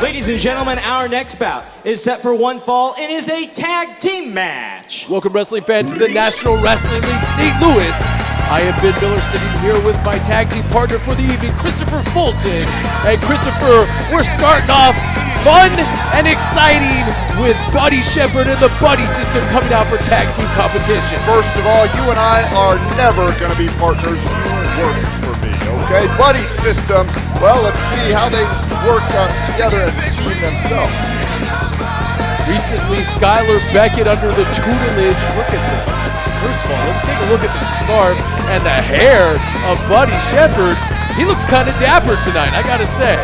Ladies and gentlemen, our next bout is set for one fall and is a tag team match. Welcome, wrestling fans, to the National Wrestling League St. Louis. I am Ben Miller, sitting here with my tag team partner for the evening, Christopher Fulton. And Christopher, we're starting off fun and exciting with Buddy Shepard and the Buddy System coming out for tag team competition. First of all, you and I are never going to be partners. You work for me, okay? Buddy System, well, let's see how they work together as a team themselves. Recently, Skylar Beckett under the tutelage. Look at this. First of all, let's take a look at the scarf and the hair of Buddy Shepard. He looks kind of dapper tonight, I gotta say.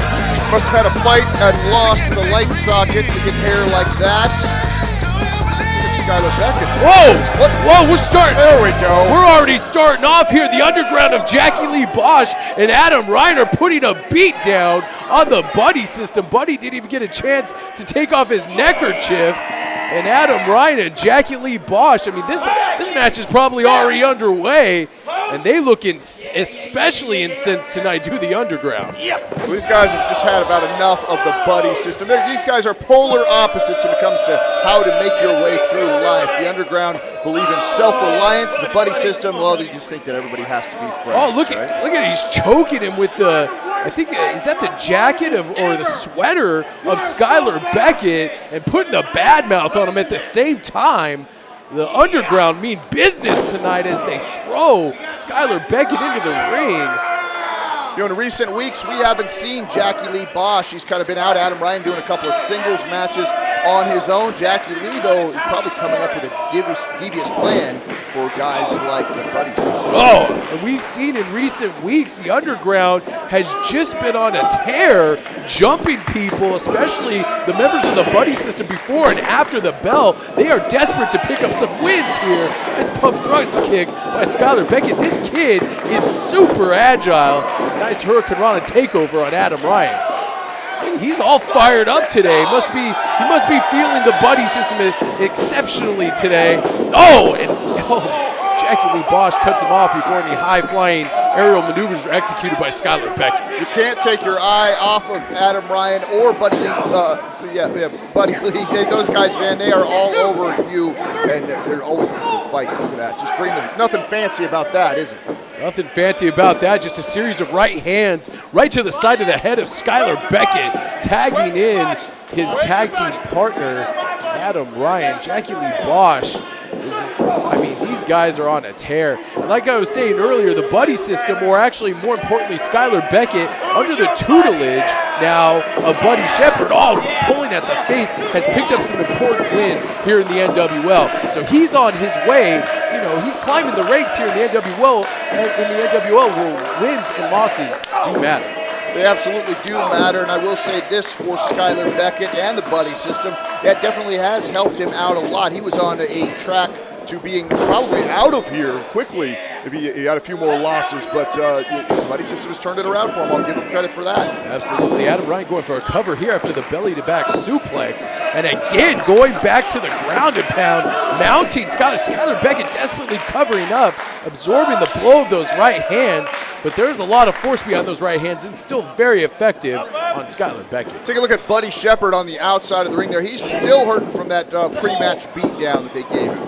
Must have had a fight and lost the light socket to get hair like that. Skylar Beckett. Whoa, we're starting. There we go. We're already starting off here. The underground of Jackie Lee Bosch and Adam Ryan are putting a beat down on the Buddy System. Buddy didn't even get a chance to take off his neckerchief. And Adam Ryan and Jackie Lee Bosch, I mean, this match is probably already underway, and they look especially incensed tonight to the underground. Well, these guys have just had about enough of the Buddy System. These guys are polar opposites when it comes to how to make your way through life. The underground believe in self-reliance. The Buddy System, well, they just think that everybody has to be friends. Oh, look at he's choking him with the, I think, is that the jacket or the sweater of Skylar Beckett, and putting the bad mouth on him at the same time. The underground mean business tonight as they throw Skylar Beckett into the ring. You know, in recent weeks, we haven't seen Jackie Lee Bosch. He's kind of been out. Adam Ryan doing a couple of singles matches on his own. Jackie Lee, though, is probably coming up with a devious plan for guys like the Buddy System. Oh, and we've seen in recent weeks the underground has just been on a tear, jumping people, especially the members of the Buddy System before and after the bell. They are desperate to pick up some wins here. Nice pump thrust kick by Skylar Beckett. This kid is super agile. Nice Hurricane Rana takeover on Adam Ryan. He's all fired up today. He must be feeling the Buddy System exceptionally today. Jackie Lee Bosch cuts him off before any high-flying aerial maneuvers are executed by Skylar Beckett. You can't take your eye off of Adam Ryan or Buddy Lee. Buddy Lee. Those guys, man, they are all over you, and they're always looking for fights. Look at that. Just bring them. Nothing fancy about that, is it? Nothing fancy about that, just a series of right hands right to the side of the head of Skylar Beckett, tagging in his tag team partner, Adam Ryan. Jackie Lee Bosch these guys are on a tear. Like I was saying earlier, the Buddy System, or actually more importantly, Skylar Beckett, under the tutelage now of Buddy Shepard, pulling at the face, has picked up some important wins here in the NWL. So he's on his way. He's climbing the ranks here in the NWL, where wins and losses do matter. They absolutely do matter, and I will say this for Skylar Beckett and the Buddy System, that definitely has helped him out a lot. He was on a track to being probably out of here quickly if he had a few more losses, but the Buddy System has turned it around for him. I'll give him credit for that. Absolutely. Adam Ryan going for a cover here after the belly-to-back suplex, and again going back to the ground and pound, mounting Skylar Beckett desperately covering up, absorbing the blow of those right hands, but there's a lot of force behind those right hands and still very effective on Skylar Beckett. Take a look at Buddy Shepard on the outside of the ring there. He's still hurting from that pre-match beatdown that they gave him.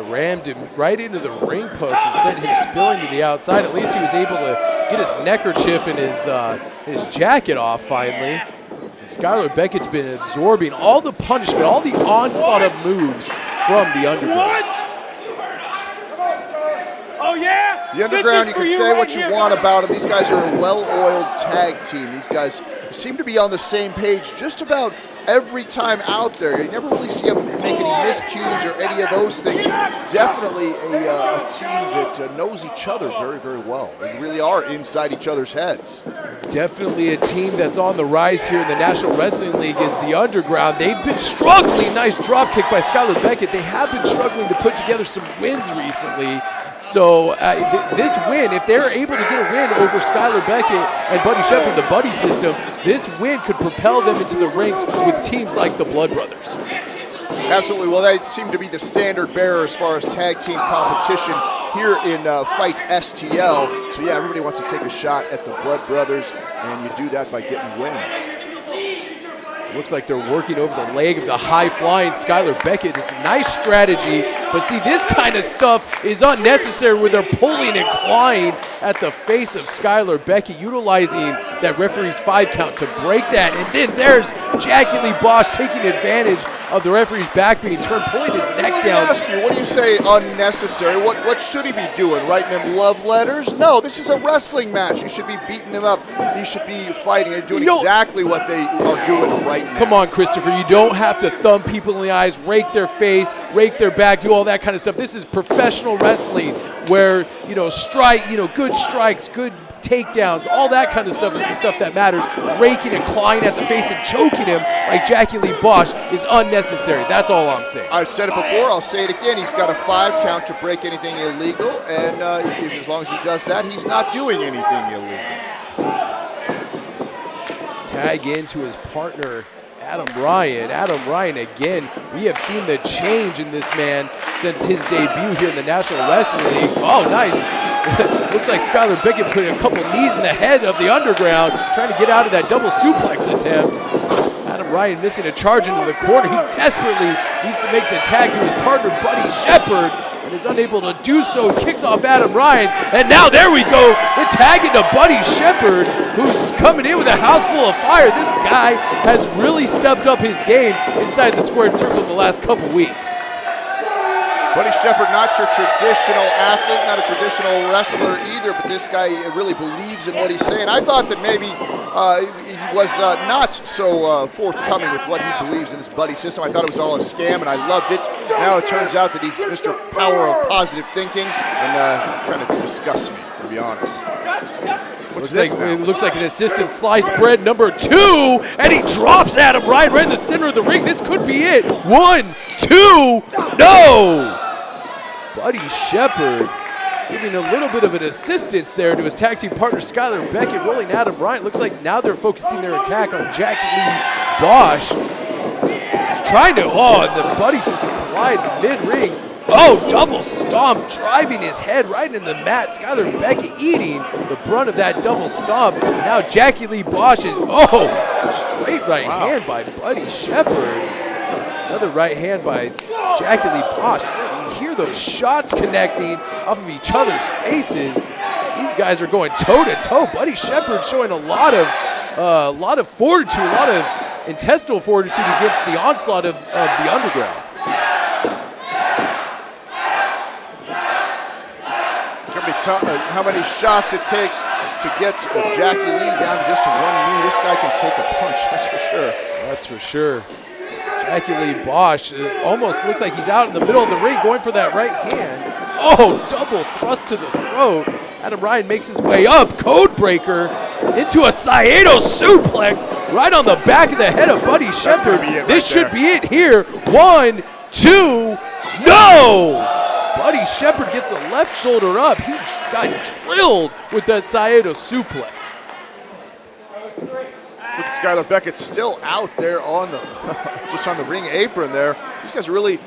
Rammed him right into the ring post and sent him spilling to the outside. At least he was able to get his neckerchief and his jacket off finally. And Skylar Beckett's been absorbing all the punishment, all the onslaught of moves from the underground. Oh, yeah? The underground, you can say what you want about them. These guys are a well-oiled tag team. These guys seem to be on the same page just about every time out there. You never really see them make any miscues or any of those things. Definitely a team that knows each other very, very well. They really are inside each other's heads. Definitely a team that's on the rise here in the National Wrestling League is the Underground. They've been struggling. Nice drop kick by Skylar Beckett. They have been struggling to put together some wins recently. So this win, if they're able to get a win over Skylar Beckett and Buddy Shepard, the Buddy System, this win could propel them into the ranks with teams like the Blood Brothers. Absolutely. Well, they seem to be the standard bearer as far as tag team competition here in Fight STL. So, yeah, everybody wants to take a shot at the Blood Brothers, and you do that by getting wins. Looks like they're working over the leg of the high-flying Skylar Beckett. It's a nice strategy, but see, this kind of stuff is unnecessary where they're pulling and clawing at the face of Skylar Beckett, utilizing that referee's 5 count to break that. And then there's Jackie Lee Bosch taking advantage of the referee's back being turned, pulling his neck down. Let me ask you, what do you say unnecessary? What should he be doing? Writing him love letters? No, this is a wrestling match. You should be beating him up. You should be fighting and doing exactly what they are doing right now. Come on, Christopher. You don't have to thumb people in the eyes, rake their face, rake their back, do all that kind of stuff. This is professional wrestling where, good strikes, good takedowns, all that kind of stuff is the stuff that matters. Raking and clawing at the face and choking him like Jackie Lee Bosch is unnecessary. That's all I'm saying. I've said it before, I'll say it again. He's got a 5 count to break anything illegal, and as long as he does that, he's not doing anything illegal. Tag into his partner, Adam Ryan. Adam Ryan, again, we have seen the change in this man since his debut here in the National Wrestling League. Oh, nice. Looks like Skylar Beckett put a couple knees in the head of the Underground, trying to get out of that double suplex attempt. Adam Ryan missing a charge into the corner. He desperately needs to make the tag to his partner, Buddy Shepard, and is unable to do so. He kicks off Adam Ryan, and now there we go. The tag into Buddy Shepard, who's coming in with a house full of fire. This guy has really stepped up his game inside the squared circle in the last couple weeks. Buddy Shepard, not your traditional athlete, not a traditional wrestler either, but this guy really believes in what he's saying. I thought that maybe he was not so forthcoming with what he believes in this buddy system. I thought it was all a scam, and I loved it. Now it turns out that he's Mr. Power of Positive Thinking, and it kind of disgusts me, to be honest. It looks like an assistant sliced bread number 2, and he drops Adam Ryan right in the center of the ring. This could be it. 1, 2, no! Buddy Shepard giving a little bit of an assistance there to his tag team partner Skylar Beckett, rolling Adam Ryan. Looks like now they're focusing their attack on Jackie Lee Bosch. Trying to, and the buddy system collides mid-ring. Oh, double stomp, driving his head right in the mat. Skylar Beckett eating the brunt of that double stomp. Now Jackie Lee Bosch is, straight right hand by Buddy Shepard. Another right hand by Jackie Lee Bosch. You hear those shots connecting off of each other's faces. These guys are going toe-to-toe. Buddy Shepard showing a lot of fortitude, a lot of intestinal fortitude against the onslaught of the Underground. How many shots it takes to get Jackie Lee down to just one knee. This guy can take a punch, that's for sure. That's for sure. Jackie Lee Bosch almost looks like he's out in the middle of the ring going for that right hand. Oh, double thrust to the throat. Adam Ryan makes his way up, codebreaker, into a Saedo suplex right on the back of the head of Buddy Shepard. This should be it here. 1, 2, no! Buddy Shepard gets the left shoulder up. He got drilled with that Saedo suplex. Look at Skylar Beckett still out there on the just on the ring apron there. These guys are really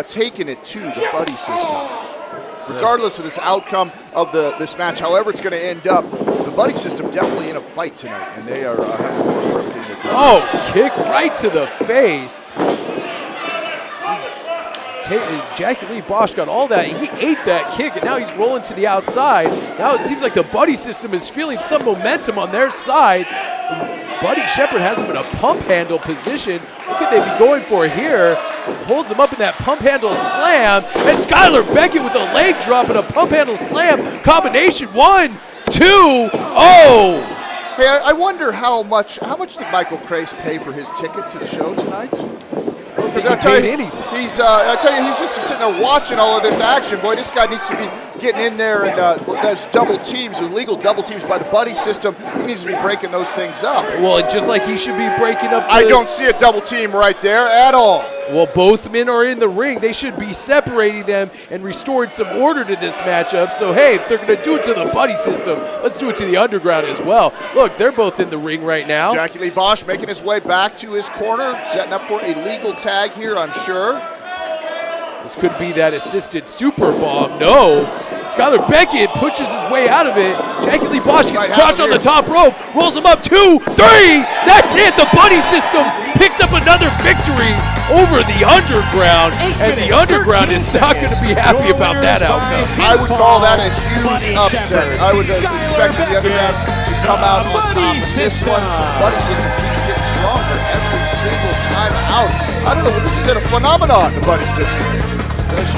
taking it to the buddy system. Regardless of this outcome of this match, however it's going to end up, the buddy system definitely in a fight tonight, and they are having to work for everything they're doing. Oh, kick right to the face. Jackie Lee Bosch got all that. He ate that kick, and now he's rolling to the outside. Now it seems like the buddy system is feeling some momentum on their side. Buddy Shepard has him in a pump handle position. What could they be going for here? Holds him up in that pump handle slam. And Skylar Beckett with a leg drop and a pump handle slam combination. 1, 2, oh! Hey, I wonder how much did Michael Crace pay for his ticket to the show tonight? Because I tell you, he's just sitting there watching all of this action. Boy, this guy needs to be getting in there, and those double teams, those legal double teams by the buddy system, he needs to be breaking those things up. Well, just like he should be breaking up. I don't see a double team right there at all. Well, both men are in the ring. They should be separating them and restoring some order to this matchup. So, hey, if they're going to do it to the buddy system, let's do it to the Underground as well. Look, they're both in the ring right now. Jackie Lee Bosch making his way back to his corner, setting up for a legal tag here, I'm sure. This could be that assisted super bomb. No. Skylar Beckett pushes his way out of it. Jackie Lee Bosch gets Might crushed have on him the top rope, rolls him up, 2, 3. That's it. The Buddy System picks up another victory over the Underground, and the Underground is not going to be happy about that outcome. I would call that a huge upset. I would expect the Underground to come out on top of this one. Buddy System keeps getting stronger every single time out. I don't know, this is a phenomenon, the Buddy System.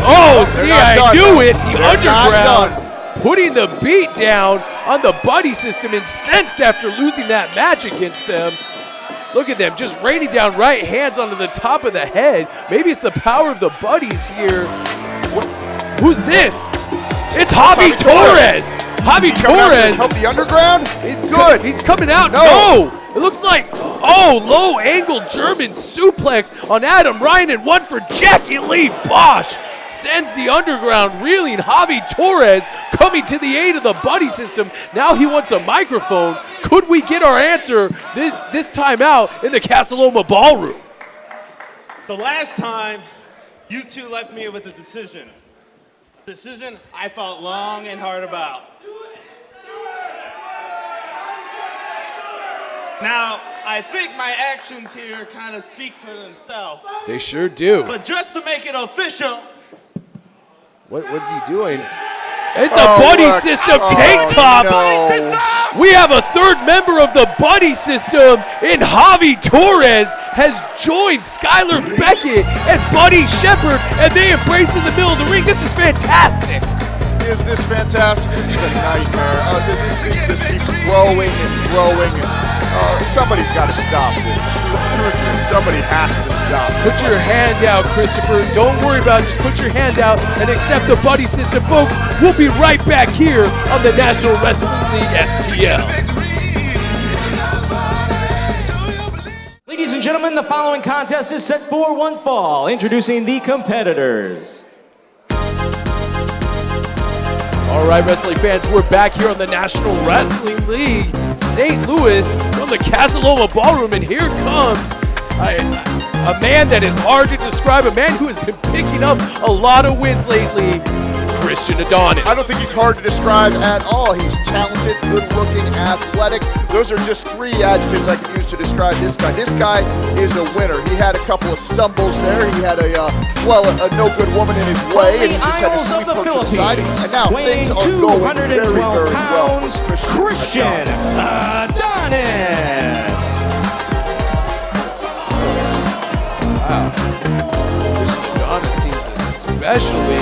Oh, They're see, not I done, knew though. it. The They're not Underground putting the beat down on the Buddy System, incensed after losing that match against them. Look at them just raining down right hands onto the top of the head. Maybe it's the power of the Buddies here. Who's this? It's Javi Torres. Javi Torres. Help the Underground? He's good. He's coming out. No. It looks like, oh, low angle German suplex on Adam Ryan, and one for Jackie Lee Bosch. Sends the Underground reeling. Javi Torres coming to the aid of the Buddy System. Now he wants a microphone. Could we get our answer this time out in the Casa Loma Ballroom? The last time, you two left me with a decision. Decision I thought long and hard about. Now, I think my actions here kind of speak for themselves. They sure do. But just to make it official, What's he doing? It's a Buddy System tank top. No. We have a third member of the Buddy System in Javi Torres has joined Skylar Beckett and Buddy Shepard, and they embrace in the middle of the ring. This is fantastic. Is this fantastic? This is a nightmare. This thing just keeps growing and growing. Somebody's got to stop this. Truthfully, somebody has to stop. Put your hand out, Christopher. Don't worry about it. Just put your hand out and accept the Buddy System. Folks, we'll be right back here on the National Wrestling League STL. Ladies and gentlemen, the following contest is set for one fall. Introducing the competitors. All right, wrestling fans, we're back here on the National Wrestling League, St. Louis, from the Casa Loma Ballroom, and here comes a man that is hard to describe, a man who has been picking up a lot of wins lately, Christian Adonnis. I don't think he's hard to describe at all. He's talented, good-looking, athletic. Those are just 3 adjectives I could use to describe this guy. This guy is a winner. He had a couple of stumbles there. He had a no-good woman in his way, and he just had to sweep her to the side. And now things are going very, very well for Christian Adonnis. Wow. Christian Adonnis seems especially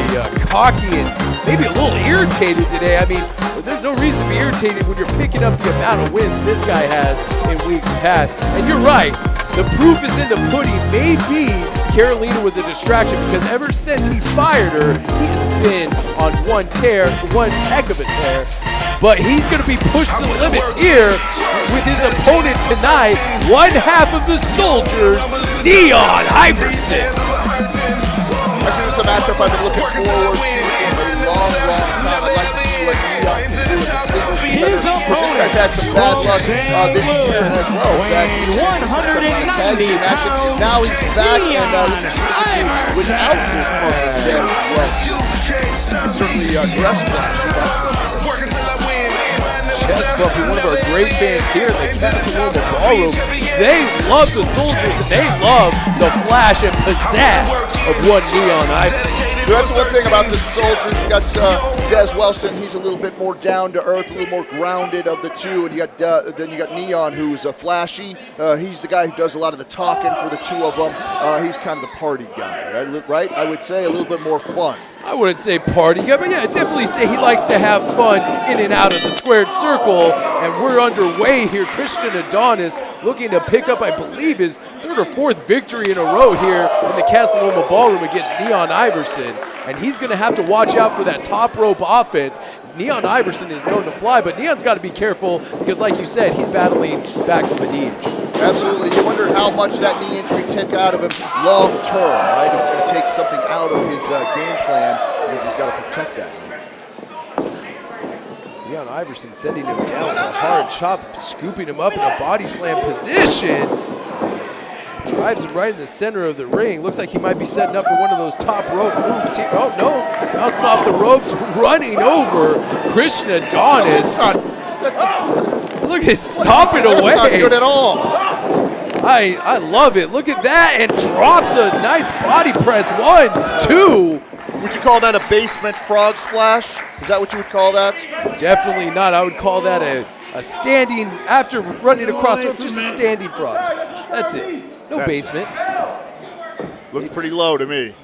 cocky and maybe a little irritated today. I mean, there's no reason to be irritated when you're picking up the amount of wins this guy has in weeks past. And you're right, the proof is in the pudding. Maybe Carolina was a distraction because ever since he fired her, he has been on one tear, one heck of a tear. But he's going to be pushed to the limits here with his opponent tonight, one half of the Soldiers, Neon Iverson. This is a matchup I've been looking forward to for a long, long time. I'd like to see what Neon can do as a single competitor. This guy's had some bad luck this year as well. Tag team action. Now he's back, and let's see what he can do without his partner. Certainly dress flash. Chest bumping, one of our great fans here in the Casa Loma Ballroom. They love the Soldiers, and they love the flash and pizzazz of one Neon Iverson. That's the one thing about the Soldiers. You got Des Wellston. He's a little bit more down to earth, a little more grounded of the two. And you got then you got Neon, who's flashy. He's the guy who does a lot of the talking for the two of them. He's kind of the party guy, right? I would say a little bit more fun. I wouldn't say party guy, but yeah, I'd definitely say he likes to have fun in and out of the squared circle. And we're underway here. Christian Adonnis looking to pick up, I believe, his 3rd or 4th victory in a row here in the Casa Loma Ballroom against Neon Iverson. And he's going to have to watch out for that top rope offense. Neon Iverson is known to fly, but Neon's got to be careful because, like you said, he's battling back from a knee injury. Absolutely. You wonder how much that knee injury took out of him long term, right? If it's going to take something out of his game plan because he's got to protect that knee. Neon Iverson sending him down with a hard chop, scooping him up in a body slam position. Drives him right in the center of the ring. Looks like he might be setting up for one of those top rope moves here. Oh, no. Bouncing off the ropes, running over Christian Adonnis. Look at stomping away. That's not good at all. I love it. Look at that, and drops a nice body press. 1, 2. Would you call that a basement frog splash? Is that what you would call that? Definitely not. I would call that a standing, after running across ropes, just a standing frog splash. That's it. No basement. Looks pretty low to me.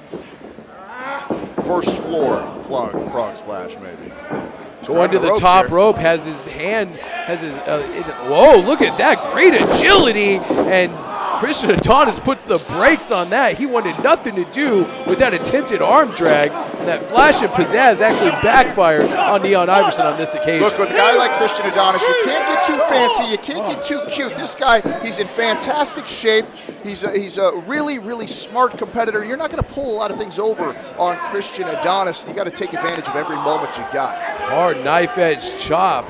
First floor frog splash, maybe. Going to the top rope, has his hand, whoa, look at that, great agility, and Christian Adonnis puts the brakes on that. He wanted nothing to do with that attempted arm drag, and that flash and pizzazz actually backfired on Neon Iverson on this occasion. Look, with a guy like Christian Adonnis, you can't get too fancy, you can't get too cute. This guy, he's in fantastic shape. He's a really, really smart competitor. You're not going to pull a lot of things over on Christian Adonnis. You got to take advantage of every moment you got. Hard knife edge chop.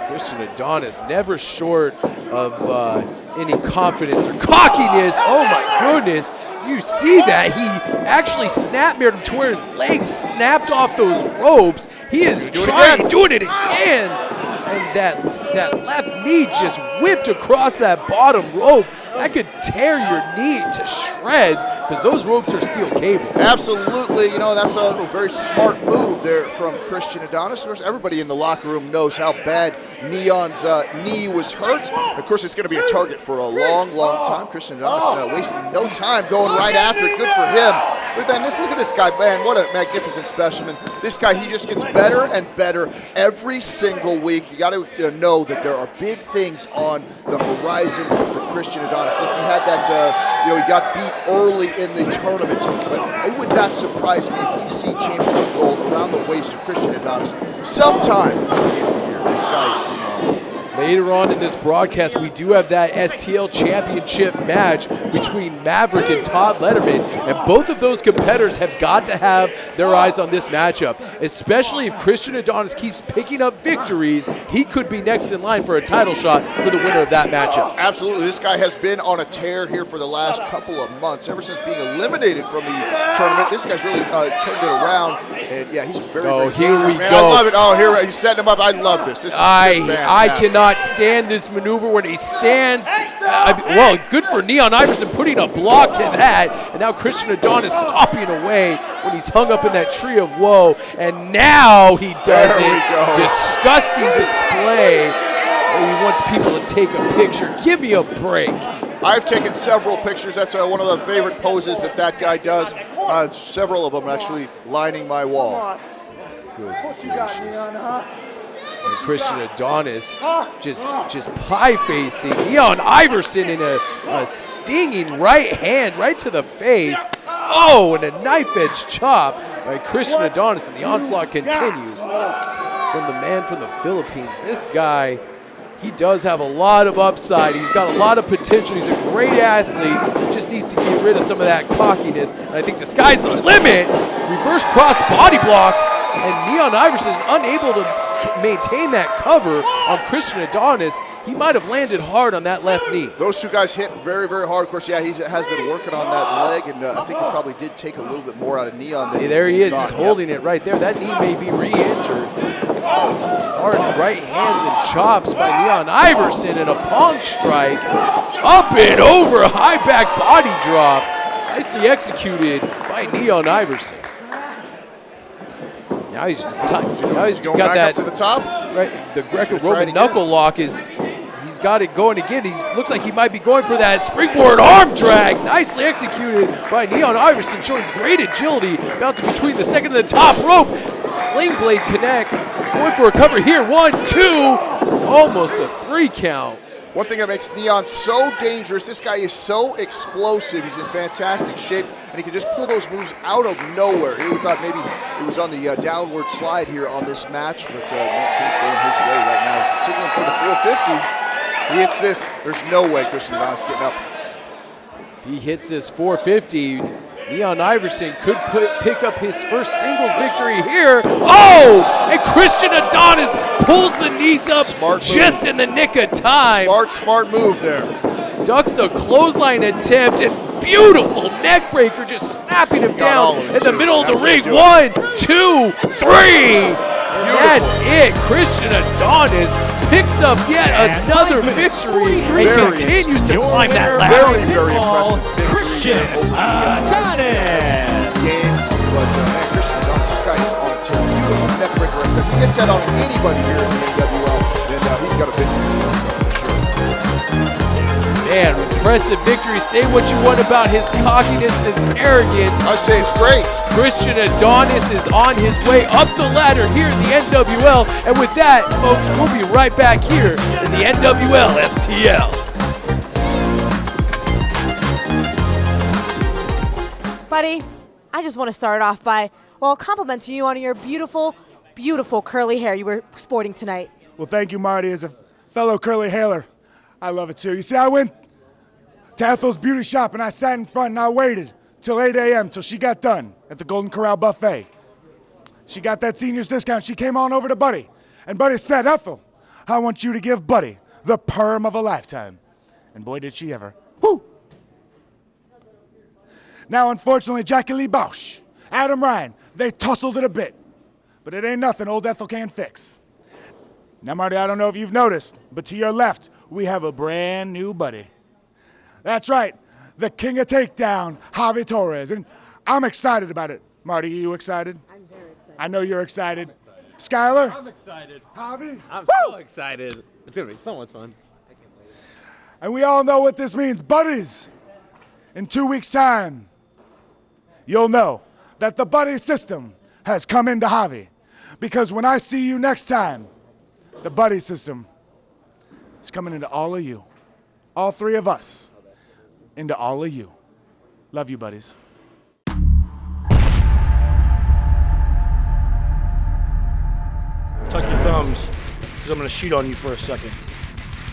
Christian Adonnis never short of any confidence or cockiness. Oh my goodness. You see that? He actually snap-mirrored him to where his legs snapped off those ropes. He is doing it again. And that left knee just whipped across that bottom rope. That could tear your knee to shreds because those ropes are steel cables. Absolutely. You know, that's a very smart move there from Christian Adonnis. Of course, everybody in the locker room knows how bad Neon's knee was hurt. Of course, it's going to be a target for a long, long time. Christian Adonnis wasting no time going right after it. Good for him. But then look at this guy, man. What a magnificent specimen. This guy, he just gets better and better every single week. You got to know that there are big things on the horizon for Christian Adonnis. Look, he had that, he got beat early in the tournament. But it would not surprise me if we see championship gold around the waist of Christian Adonis sometime before the end of the year. This guy is phenomenal. Later on in this broadcast, we do have that STL championship match between Maverick and Todd Letterman, and both of those competitors have got to have their eyes on this matchup, especially if Christian Adonnis keeps picking up victories. He could be next in line for a title shot for the winner of that matchup. Absolutely. This guy has been on a tear here for the last couple of months. Ever since being eliminated from the tournament, this guy's really turned it around, and yeah, he's very, very here dangerous, we man. go. I love it. Oh, here he's setting him up. I love this. This is I cannot stand this maneuver when he stands. Well, good for Neon Iverson putting a block to that. And now Christian Adonnis stomping away when he's hung up in that tree of woe. And now he does it. Disgusting display. He wants people to take a picture. Give me a break. I've taken several pictures. That's one of the favorite poses that guy does. Several of them actually lining my wall. Good gracious. And Christian Adonnis just pie-facing Neon Iverson in a stinging right hand right to the face. Oh, and a knife-edge chop by Christian Adonnis, and the onslaught continues from the man from the Philippines. This guy, he does have a lot of upside. He's got a lot of potential. He's a great athlete. He just needs to get rid of some of that cockiness. And I think the sky's the limit. Reverse cross body block, and Neon Iverson unable to maintain that cover on Christian Adonnis. He might have landed hard on that left knee. Those two guys hit very, very hard. Of course, yeah, he has been working on that leg, and I think he probably did take a little bit more out of Neon. See, there he is. He's holding it right there. That knee may be re-injured. Hard right hands and chops by Neon Iverson, and a palm strike. Up and over, high back body drop. Nicely executed by Neon Iverson. Now he's got that up to the top. Right, the Greco-Roman knuckle lock he's got it going again. Looks like he might be going for that springboard arm drag. Nicely executed by Neon Iverson, showing great agility, bouncing between the second and the top rope. Sling blade connects, going for a cover here. 1, 2, almost a 3 count. One thing that makes Neon so dangerous, this guy is so explosive. He's in fantastic shape, and he can just pull those moves out of nowhere. Here we thought maybe it was on the downward slide here on this match, but things going his way right now. Signaling for the 450. He hits this. There's no way Christian Adonnis getting up. If he hits this 450, Neon Iverson could pick up his first singles victory here. Oh, and Christian Adonis pulls the knees up just in the nick of time. Smart move there. ducks a clothesline attempt, and beautiful neck breaker just snapping him down in the middle of the ring. 1, 2, 3. And that's it. Christian Adonnis picks up yet another victory and continues to climb that ladder. Very, very impressive victory. Christian Adonnis. Game, but man, Christian Adonnis, this guy is on a tear. Beautiful neck breaker right there. He gets that on anybody here in the NWL, and he's got a victory for himself for sure. Man, impressive victory. Say what you want about his cockiness and his arrogance. I say it's great. Christian Adonnis is on his way up the ladder here in the NWL. And with that, folks, we'll be right back here in the NWL STL. Buddy, I just want to start off by, well, complimenting you on your beautiful, beautiful curly hair you were sporting tonight. Well, thank you, Marty. As a fellow curly hailer, I love it too. You see, I went to Ethel's beauty shop and I sat in front and I waited till 8 a.m. till she got done at the Golden Corral buffet. She got that senior's discount. She came on over to Buddy, and Buddy said, Ethel, I want you to give Buddy the perm of a lifetime. And boy, did she ever. Woo! Now, unfortunately, Jackie Lee Bosch, Adam Ryan, they tussled it a bit. But it ain't nothing old Ethel can't fix. Now, Marty, I don't know if you've noticed, but to your left, we have a brand new buddy. That's right, the king of takedown, Javi Torres. And I'm excited about it. Marty, are you excited? I'm very excited. I know you're excited. Skylar? I'm excited. Javi? I'm so excited. It's going to be so much fun. And we all know what this means. Buddies, in 2 weeks' time, you'll know that the buddy system has come into Javi. Because when I see you next time, the buddy system is coming into all of you. All three of us. Into all of you. Love you, buddies. Tuck your thumbs, because I'm going to cheat on you for a second.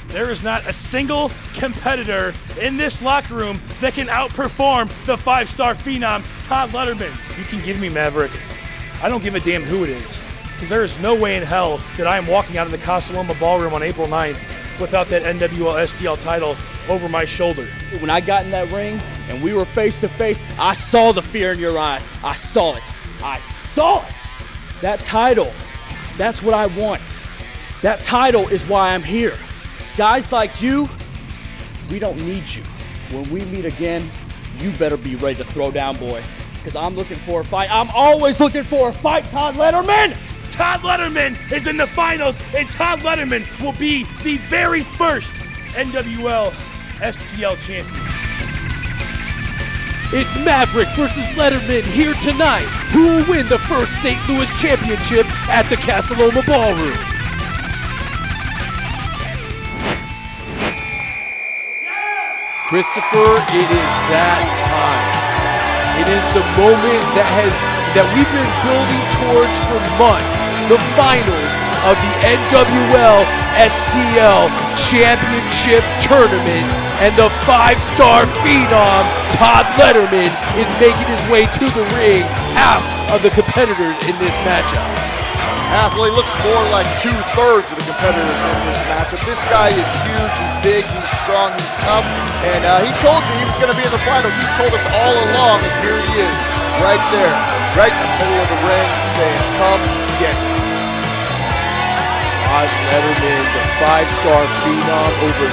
There is not a single competitor in this locker room that can outperform the five-star phenom, Todd Letterman. You can give me Maverick. I don't give a damn who it is, because there is no way in hell that I am walking out of the Casa Loma Ballroom on April 9th without that NWL STL title over my shoulder. When I got in that ring and we were face to face, I saw the fear in your eyes. I saw it. I saw it. That title, that's what I want. That title is why I'm here. Guys like you, we don't need you. When we meet again, you better be ready to throw down, boy. Because I'm looking for a fight. I'm always looking for a fight, Todd Letterman! Todd Letterman is in the finals, and Todd Letterman will be the very first NWL STL champion. It's Maverick versus Letterman here tonight. Who will win the first St. Louis championship at the Casa Loma Ballroom? Christopher, it is that time. It is the moment that we've been building towards for months. The finals of the NWL STL Championship Tournament, and the five-star phenom Todd Letterman is making his way to the ring. Half of the competitors in this matchup. Athlete looks more like 2/3 of the competitors in this matchup. This guy is huge, he's big, he's strong, he's tough, and he told you he was going to be in the finals. He's told us all along, and here he is, right there, right in the middle of the ring, saying, come get me. Todd Letterman, the five-star phenom, over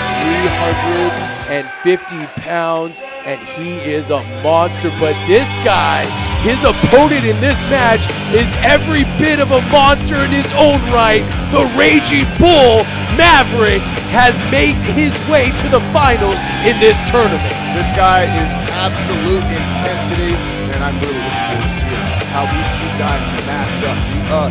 350 pounds, and he is a monster. But this guy, his opponent in this match, is every bit of a monster in his own right. The Raging Bull, Maverick, has made his way to the finals in this tournament. This guy is absolute intensity, and I'm really looking forward to seeing how these two guys match up.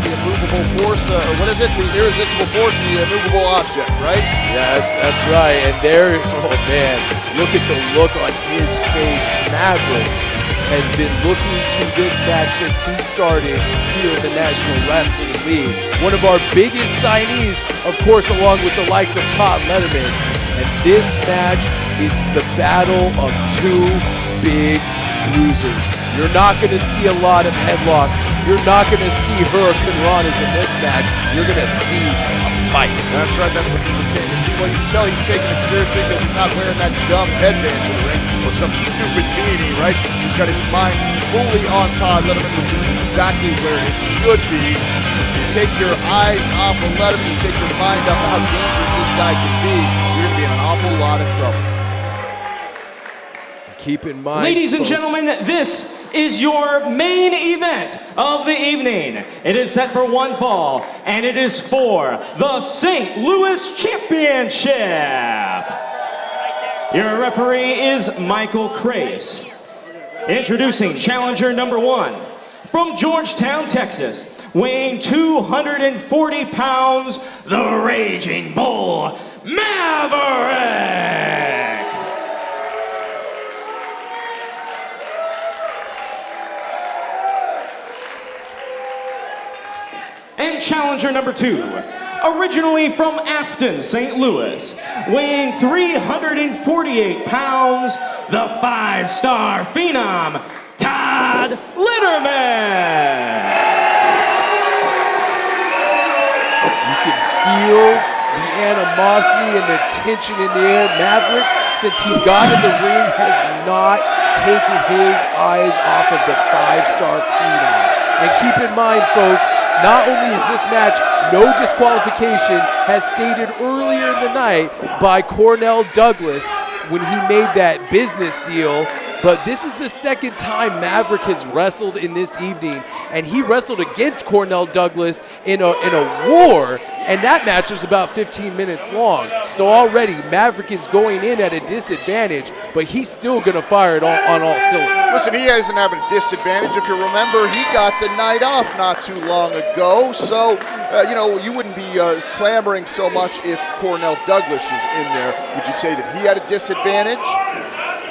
The immovable force, what is it? The irresistible force and the immovable object, right? Yeah, that's right. And there, oh man, look at the look on his face. Maverick has been looking to this match since he started here in the National Wrestling League. One of our biggest signees, of course, along with the likes of Todd Letterman. And this match is the battle of two big bruisers. You're not going to see a lot of headlocks. You're not going to see hurricane runners in this match. You're going to see a fight. That's right. That's what people came to see. Well, you can tell he's taking it seriously because he's not wearing that dumb headband to the ring or some stupid beanie, right? He's got his mind fully on Todd Letterman, which is exactly where it should be. You take your eyes off of Letterman, you take your mind off of how dangerous this guy can be, you're going to be in an awful lot of trouble. Keep in mind, ladies and folks, gentlemen, this is your main event of the evening. It is set for one fall, and it is for the St. Louis Championship. Your referee is Michael Crace. Introducing challenger number 1, from Georgetown, Texas, weighing 240 pounds, the Raging Bull, Maverick. And challenger number 2, originally from Afton, St. Louis, weighing 348 pounds, the 5-star phenom, Todd Letterman. you can feel the animosity and the tension in the air. Maverick, since he got in the ring, has not taken his eyes off of the 5-star phenom. And keep in mind, folks, not only is this match no disqualification, as stated earlier in the night by Cornell Douglas when he made that business deal, but this is the second time Maverick has wrestled in this evening, and he wrestled against Cornell Douglas in a war, and that match was about 15 minutes long. So already Maverick is going in at a disadvantage, but he's still going to fire it on all cylinders. Listen, he isn't having a disadvantage. If you remember, he got the night off not too long ago, so you wouldn't be clamoring so much if Cornell Douglas was in there. Would you say that he had a disadvantage?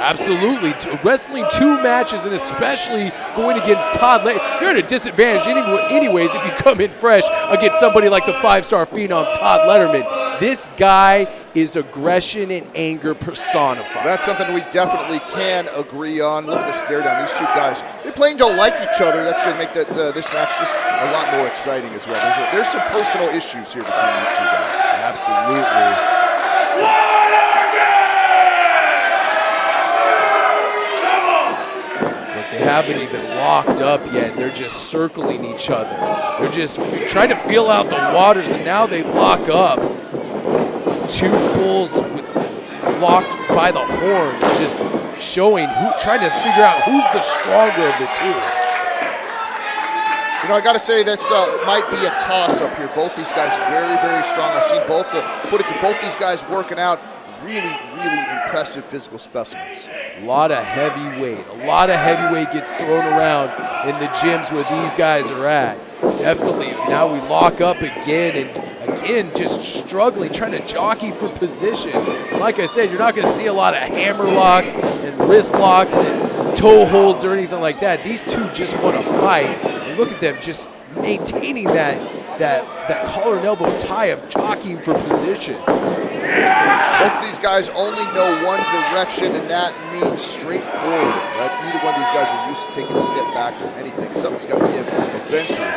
Absolutely. Wrestling 2 matches, and especially going against Todd, you're at a disadvantage anyways if you come in fresh against somebody like the 5-star phenom Todd Letterman. This guy is aggression and anger personified. That's something we definitely can agree on. Look at the stare down. These two guys, they plain don't like each other. That's going to make this match just a lot more exciting as well. There's some personal issues here between these two guys. Absolutely. They haven't even locked up yet. They're just circling each other. They're just trying to feel out the waters, and now they lock up. 2 bulls locked by the horns, just showing trying to figure out who's the stronger of the 2. I got to say this might be a toss-up here. Both these guys very, very strong. I've seen both the footage of both these guys working out. Really, really impressive physical specimens. A lot of heavyweight. A lot of heavyweight gets thrown around in the gyms where these guys are at. Definitely. Now we lock up again, and again just struggling, trying to jockey for position. Like I said, you're not going to see a lot of hammer locks and wrist locks and toe holds or anything like that. These 2 just want to fight. And look at them just maintaining that collar and elbow tie-up, jockeying for position. Both of these guys only know one direction, and that means straight forward. Right? Neither one of these guys are used to taking a step back from anything. Something's got to give eventually.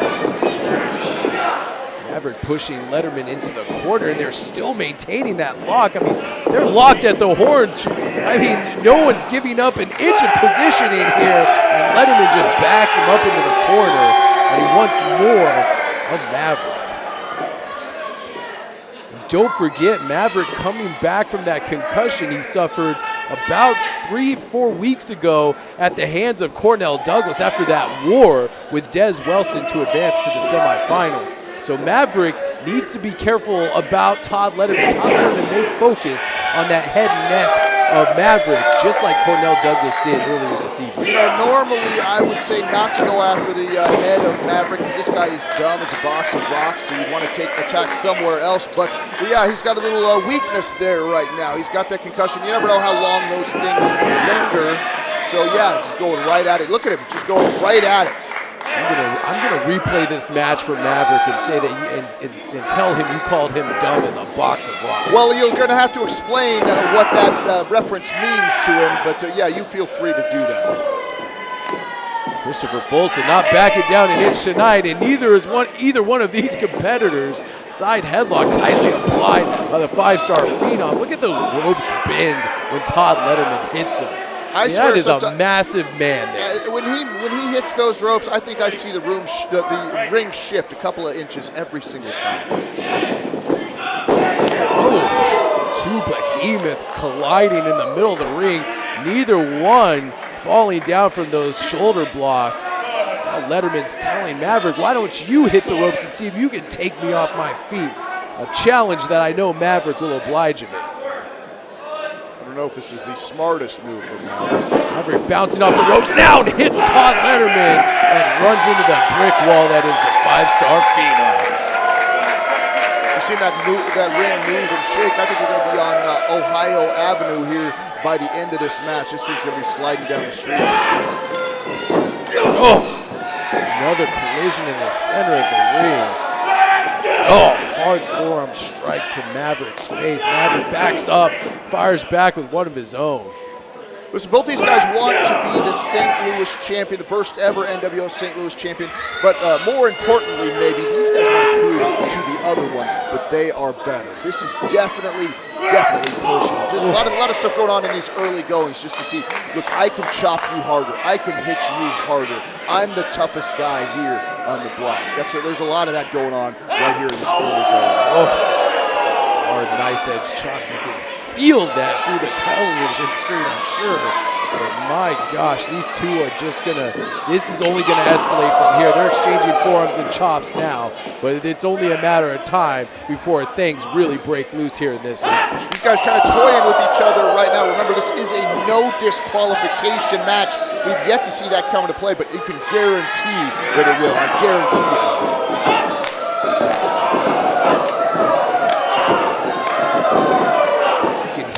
Maverick pushing Letterman into the corner, and they're still maintaining that lock. I mean, they're locked at the horns. I mean, no one's giving up an inch of position in here, and Letterman just backs him up into the corner, and he wants more of Maverick. Don't forget, Maverick coming back from that concussion he suffered about 3-4 weeks ago at the hands of Cornell Douglas after that war with Des Wilson to advance to the semifinals. So Maverick needs to be careful about Todd Letterman. Todd Letterman may focus on that head and neck of Maverick, just like Cornell Douglas did earlier this evening. Normally I would say not to go after the head of Maverick because this guy is dumb as a box of rocks, so you want to attack somewhere else. But yeah, he's got a little weakness there right now. He's got that concussion. You never know how long those things linger. So yeah, just going right at it. Look at him, just going right at it. I'm gonna replay this match for Maverick and say that and tell him you called him dumb as a box of rocks. Well, you're gonna have to explain what that reference means to him, but yeah, you feel free to do that. Christopher Fulton not backing down an inch tonight, and either one of these competitors. Side headlock tightly applied by the 5-star Phenom. Look at those ropes bend when Todd Letterman hits him. That is a massive man there. When he hits those ropes, I think I see the ring shift a couple of inches every single time. Oh, two behemoths colliding in the middle of the ring. Neither one falling down from those shoulder blocks. Now Letterman's telling Maverick, why don't you hit the ropes and see if you can take me off my feet? A challenge that I know Maverick will oblige him in. I don't know if this is the smartest move for Maverick. Maverick bouncing off the ropes now and hits Todd Letterman and runs into that brick wall that is the 5-star Phenom. We've seen that ring move and shake. I think we're going to be on Ohio Avenue here by the end of this match. This thing's going to be sliding down the street. Oh, another collision in the center of the ring. Oh, hard forearm strike to Maverick's face. Maverick backs up, fires back with one of his own. Listen, both these guys want to be the St. Louis champion, the first ever NWL St. Louis champion. But more importantly, maybe, these guys want to prove to the other one that they are better. This is definitely personal. Just a lot of stuff going on in these early goings just to see, look, I can chop you harder. I can hit you harder. I'm the toughest guy here on the block. There's a lot of that going on right here in this early going. Oh, hard knife edge chop. You can feel that through the television screen, I'm sure. But my gosh, these two are just this is only gonna escalate from here. They're exchanging forearms and chops now, but it's only a matter of time before things really break loose here in this match. These guys kind of toying with each other right now. Remember, this is a no disqualification match. We've yet to see that come into play, but you can guarantee that it will. I guarantee it.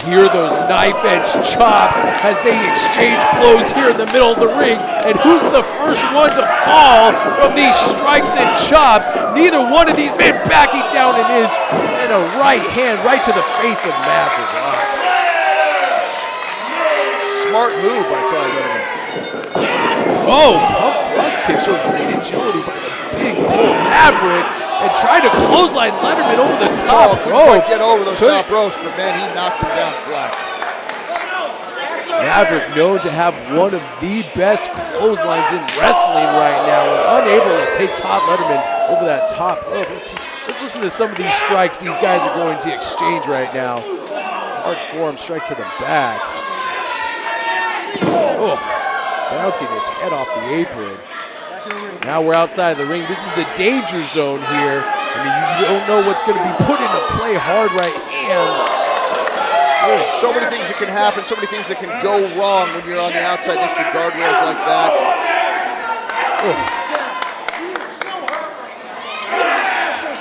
Hear those knife edge chops as they exchange blows here in the middle of the ring. And who's the first one to fall from these strikes and chops? Neither one of these men backing down an inch, and a right hand right to the face of Maverick. Wow. Smart move by Todd Letterman. Oh, pump thrust kick showing great agility by the big bull Maverick. And trying to clothesline Letterman over the top rope. Couldn't get over those top ropes, but man, he knocked him down flat. Maverick, known to have one of the best clotheslines in wrestling right now, was unable to take Todd Letterman over that top rope. Let's listen to some of these strikes these guys are going to exchange right now. Hard forearm strike to the back. Oh, bouncing his head off the apron. Now we're outside of the ring. This is the danger zone here. I mean, you don't know what's going to be put into play. Hard right hand. There's so many things that can happen, so many things that can go wrong when you're on the outside next to guardrails like that.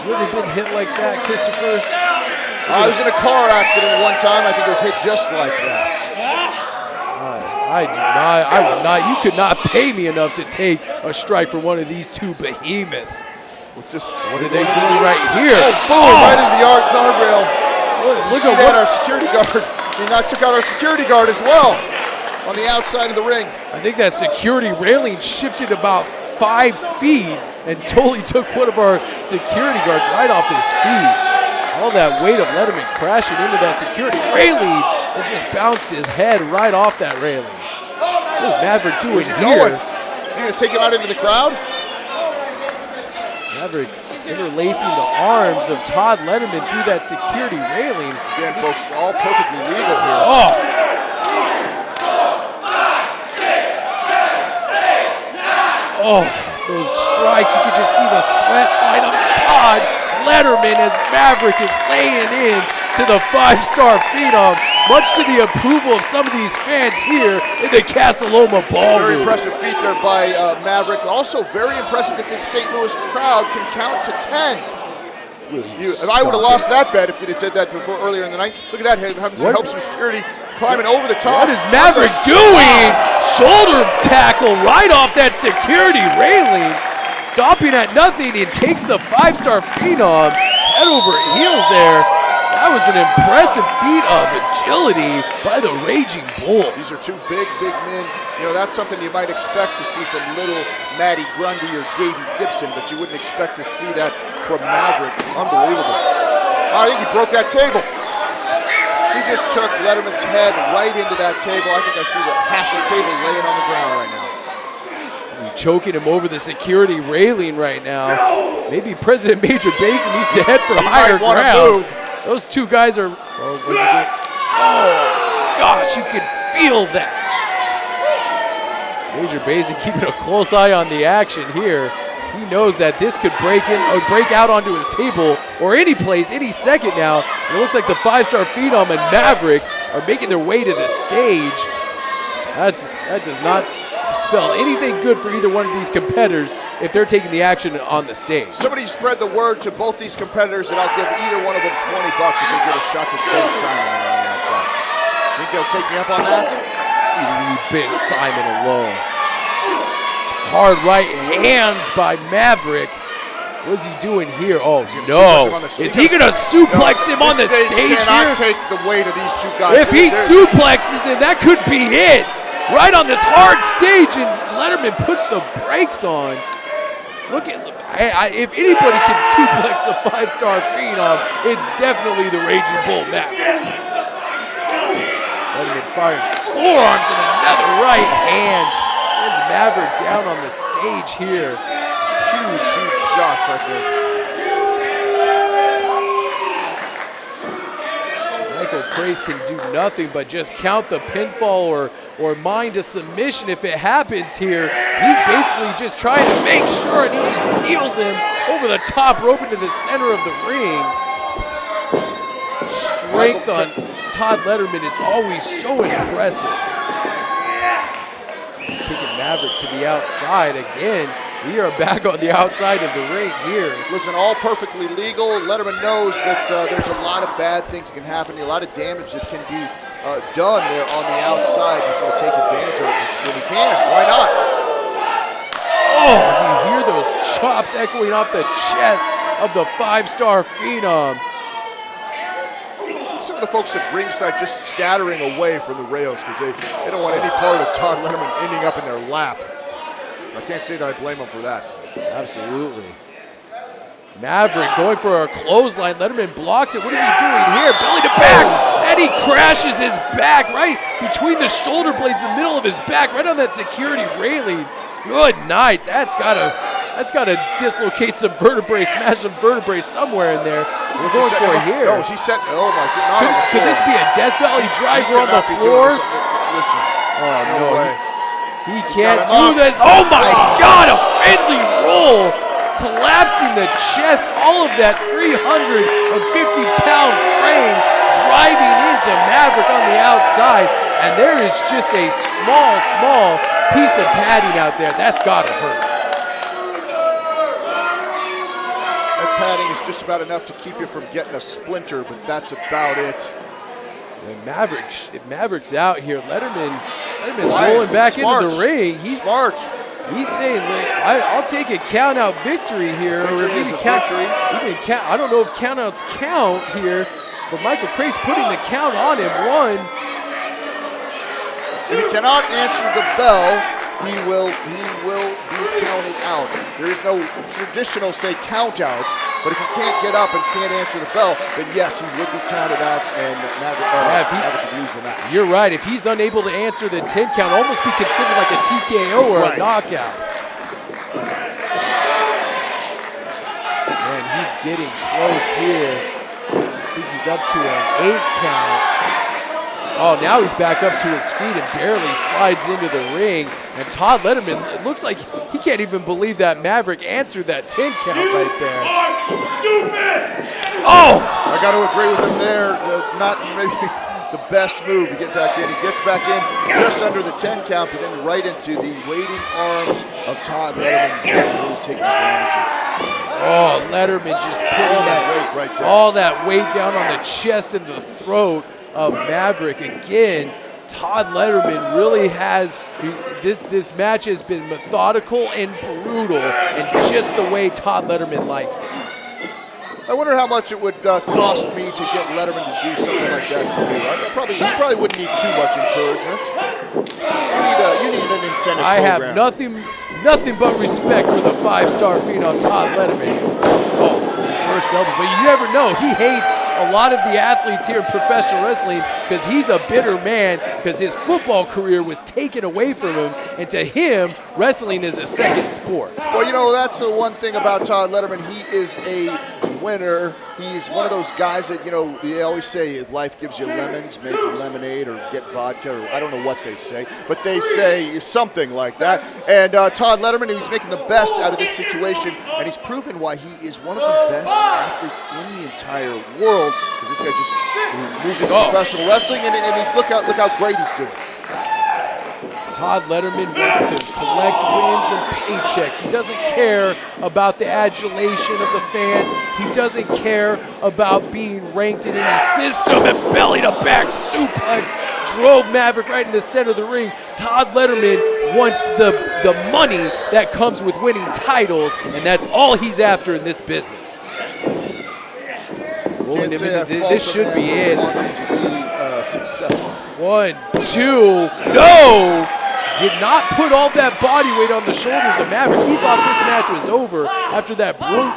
You ever been hit like that, Christopher? I was in a car accident one time. I think it was hit just like that. I would not. You could not pay me enough to take a strike from one of these two behemoths. What's this? What are they doing right here? Oh, boom, right into the guardrail. Look at that, our security guard. He took out our security guard as well on the outside of the ring. I think that security railing shifted about 5 feet and totally took one of our security guards right off his feet. All that weight of Letterman crashing into that security railing and just bounced his head right off that railing. What is Maverick doing here? Is he going to take him out into the crowd? Maverick interlacing the arms of Todd Letterman through that security railing. Again, folks, all perfectly legal here. Oh, those strikes. You could just see the sweat flying off Todd Letterman as Maverick is laying in to the 5-star Phenom, much to the approval of some of these fans here in the Casa Loma Ballroom. Very impressive feat there by Maverick. Also very impressive that this St. Louis crowd can count to 10. I would have lost that bet if you'd have said that before earlier in the night. Look at that, having some help, some security, climbing over the top. What is Maverick doing? Shoulder tackle right off that security railing. Stopping at nothing, and takes the 5-star Phenom head over heels there. That was an impressive feat of agility by the Raging Bull. These are two big men. You know, that's something you might expect to see from little Matty Grundy or Davey Gibson, but you wouldn't expect to see that from Maverick. Unbelievable. I think he broke that table. He just took Letterman's head right into that table. I think I see half the table laying on the ground right now. He's choking him over the security railing right now. Maybe President Major Basin needs to head for higher ground. Those two guys are, oh gosh, you can feel that. Major Basin keeping a close eye on the action here. He knows that this could break out onto his table or any place, any second now. And it looks like the 5-star Phenom and Maverick are making their way to the stage. That does not spell anything good for either one of these competitors if they're taking the action on the stage. Somebody spread the word to both these competitors, and I'll give either one of them $20 if they give a shot to Ben Simon on the outside. Think they'll take me up on that? You leave Ben Simon alone. Hard right hands by Maverick. What is he doing here? Oh, no. Is he going to suplex him on the stage here? Cannot take the weight of these two guys. If he suplexes him, that could be it. Right on this hard stage, and Letterman puts the brakes on. Look at, if anybody can suplex the 5-star Phenom, it's definitely the Raging Bull Maverick. Letterman firing forearms and another right hand. Sends Maverick down on the stage here. Huge shots right there. Michael Craze can do nothing but just count the pinfall or mind a submission if it happens here. He's basically just trying to make sure, and he just peels him over the top rope into the center of the ring. Strength on Todd Letterman is always so impressive. Kicking Maverick to the outside again. We are back on the outside of the ring here. Listen, all perfectly legal. Letterman knows that there's a lot of bad things that can happen, a lot of damage that can be done there on the outside. He's going to take advantage of it when he can. Why not? Oh, you hear those chops echoing off the chest of the 5-star Phenom. Some of the folks at ringside just scattering away from the rails because they don't want any part of Todd Letterman ending up in their lap. I can't say that I blame him for that. Absolutely. Maverick going for a clothesline. Letterman blocks it. What is he doing here? Belly to back. And he crashes his back right between the shoulder blades, the middle of his back, right on that security railing. Good night. That's gotta dislocate some vertebrae, smash some vertebrae somewhere in there. What's he going for here? No, he said, oh my God. Could this be a Death Valley driver on the floor? Listen. Oh, no. He can't do this. Oh my God, a Finley roll. Collapsing the chest, all of that 350-pound frame driving into Maverick on the outside. And there is just a small piece of padding out there. That's gotta hurt. That padding is just about enough to keep you from getting a splinter, but that's about it. And Maverick's out here. Letterman's rolling back into the ring. He's smart. He's saying, I'll take a count-out victory here. Victory or is a victory. I don't know if count-outs count here, but Michael Craze putting the count on him. One. If he cannot answer the bell, he will be counted out. There is no traditional, say, count out, but if he can't get up and can't answer the bell, then yes, he would be counted out, and Maverick could lose the match. You're right. If he's unable to answer the 10 count, almost be considered like a TKO or a knockout. And he's getting close here. I think he's up to an 8 count. Oh, now he's back up to his feet and barely slides into the ring. And Todd Letterman, it looks like he can't even believe that Maverick answered that 10 count right there. Stupid! Oh! I got to agree with him there. Not maybe the best move to get back in. He gets back in just under the 10 count, but then right into the waiting arms of Todd Letterman, really taking advantage of it. Oh, Letterman just putting that weight right there. All that weight down on the chest and the throat of Maverick. Again, Todd Letterman really has, this match has been methodical and brutal, and just the way Todd Letterman likes it. I wonder how much it would cost me to get Letterman to do something like that to me. You probably wouldn't need too much encouragement. You need an incentive I program. have nothing but respect for the 5-star phenom Todd Letterman. Oh, reverse elbow, but you never know. He hates a lot of the athletes here in professional wrestling because he's a bitter man because his football career was taken away from him, and to him, wrestling is a second sport. Well, that's the one thing about Todd Letterman. He is a winner. He's one of those guys that, they always say if life gives you lemons, make lemonade or get vodka, or I don't know what they say, but they say something like that. And Todd Letterman, he's making the best out of this situation, and he's proven why he is one of the best athletes in the entire world. Because this guy just moved into professional wrestling, and he's look how great he's doing. Todd Letterman wants to collect wins and paychecks. He doesn't care about the adulation of the fans. He doesn't care about being ranked in any system, and belly-to-back suplex drove Maverick right in the center of the ring. Todd Letterman wants the money that comes with winning titles, and that's all he's after in this business. Rolling him into this should be it. Successful. 1, 2, no! Did not put all that body weight on the shoulders of Maverick. He thought this match was over after that brutal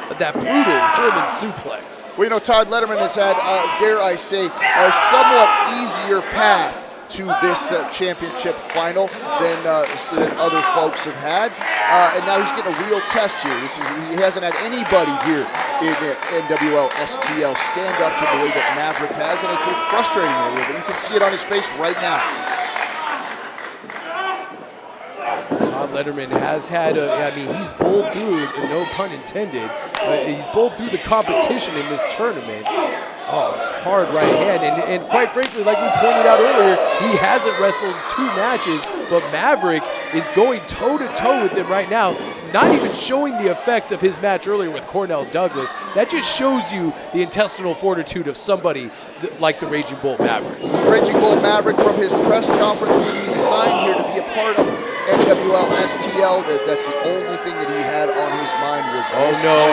German suplex. Well, Todd Letterman has had, dare I say, a somewhat easier path to this championship final than other folks have had, and now he's getting a real test here. He hasn't had anybody here in NWL STL stand up to the way that Maverick has, and it's frustrating a little bit. You can see it on his face right now. Todd Letterman has had he's bowled through, no pun intended, he's bowled through the competition in this tournament. Oh, hard right hand, and quite frankly, like we pointed out earlier, he hasn't wrestled 2 matches, but Maverick is going toe-to-toe with him right now, not even showing the effects of his match earlier with Cornell Douglas. That just shows you the intestinal fortitude of somebody like the Raging Bull Maverick. Raging Bull Maverick, from his press conference when he signed here to be a part of NWL STL, that's the only thing that he had on his mind was this. Oh no,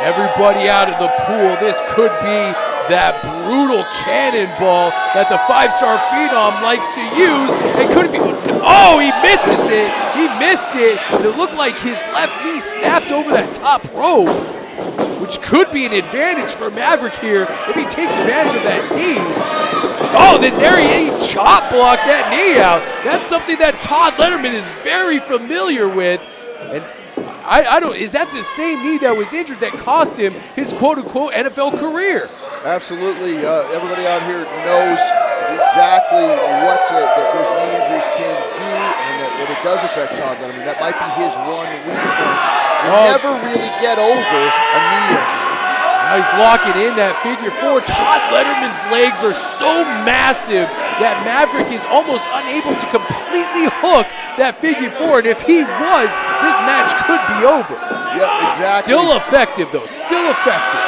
everybody out of the pool. This could be that brutal cannonball that the 5-star phenom likes to use, and could it be? Oh, he misses it. He missed it, and it looked like his left knee snapped over that top rope, which could be an advantage for Maverick here if he takes advantage of that knee. Oh, then there he chop blocked that knee out. That's something that Todd Letterman is very familiar with, and I don't. Is that the same knee that was injured that cost him his quote-unquote NFL career? Absolutely. Everybody out here knows exactly what those knee injuries can do, and that it does affect Todd Letterman. That might be his one weak point. You never really get over a knee injury. Now he's locking in that figure 4. Todd Letterman's legs are so massive that Maverick is almost unable to completely hook that figure 4. And if he was, this match could be over. Yeah, exactly. Still effective, though. Still effective.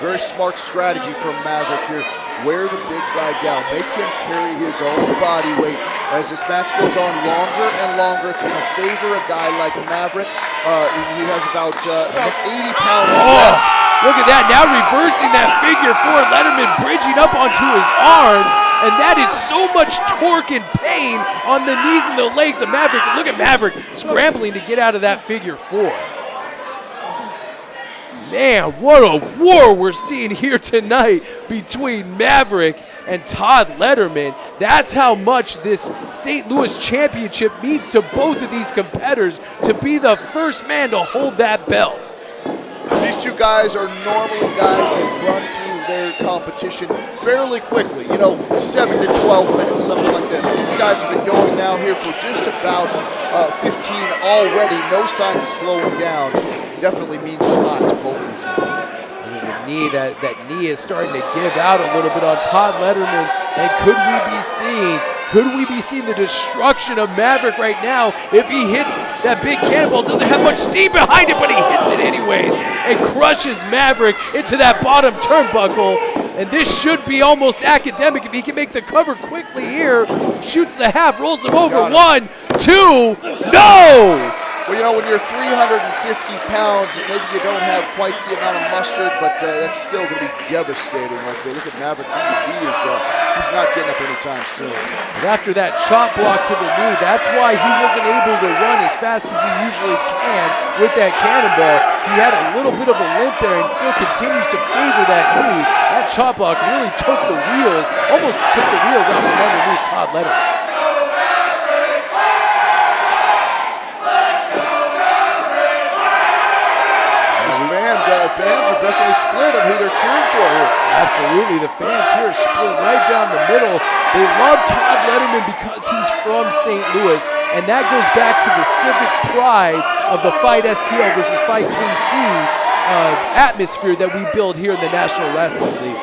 Very smart strategy from Maverick here. Wear the big guy down. Make him carry his own body weight. As this match goes on longer and longer, it's going to favor a guy like Maverick. He has about 80 pounds less. Look at that. Now reversing that figure 4. Letterman bridging up onto his arms. And that is so much torque and pain on the knees and the legs of Maverick. Look at Maverick scrambling to get out of that figure 4. Man, what a war we're seeing here tonight between Maverick and Todd Letterman. That's how much this St. Louis championship means to both of these competitors, to be the first man to hold that belt. These two guys are normally guys that run through their competition fairly quickly, 7 to 12 minutes, something like this. These guys have been going now here for just about 15 already, no signs of slowing down. Definitely means a lot to both these men. The knee, that knee is starting to give out a little bit on Todd Letterman, and could we be seeing Could we be seeing the destruction of Maverick right now if he hits that big cannonball? Doesn't have much steam behind it, but he hits it anyways and crushes Maverick into that bottom turnbuckle. And this should be almost academic if he can make the cover quickly here. Shoots the half, rolls him over. 1, 2, no! Well, you know, when you're 350 pounds, maybe you don't have quite the amount of mustard, but that's still going to be devastating right there. Look at Maverick. He's not getting up anytime soon. And after that chop block to the knee, that's why he wasn't able to run as fast as he usually can with that cannonball. He had a little bit of a limp there and still continues to favor that knee. That chop block really took the wheels, almost took the wheels off from underneath Todd Letterman. Fans are definitely split on who they're cheering for here. Absolutely, the fans here are split right down the middle. They love Todd Letterman because he's from St. Louis, and that goes back to the civic pride of the Fight STL versus Fight KC atmosphere that we build here in the National Wrestling League.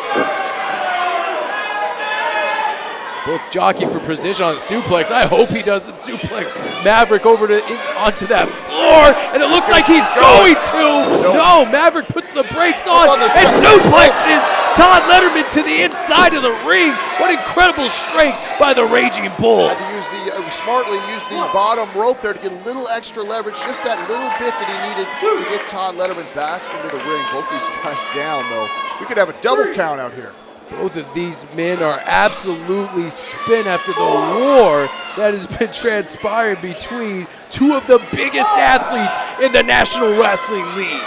Both jockeying for position on suplex. I hope he doesn't suplex Maverick over onto that floor, and it looks like he's going to. No, Maverick puts the brakes on and suplexes Todd Letterman to the inside of the ring. What incredible strength by the Raging Bull. Had to use smartly use the bottom rope there to get a little extra leverage, just that little bit that he needed to get Todd Letterman back into the ring. Both these guys down, though. We could have a double count out here. Both of these men are absolutely spent after the war that has been transpired between two of the biggest athletes in the National Wrestling League.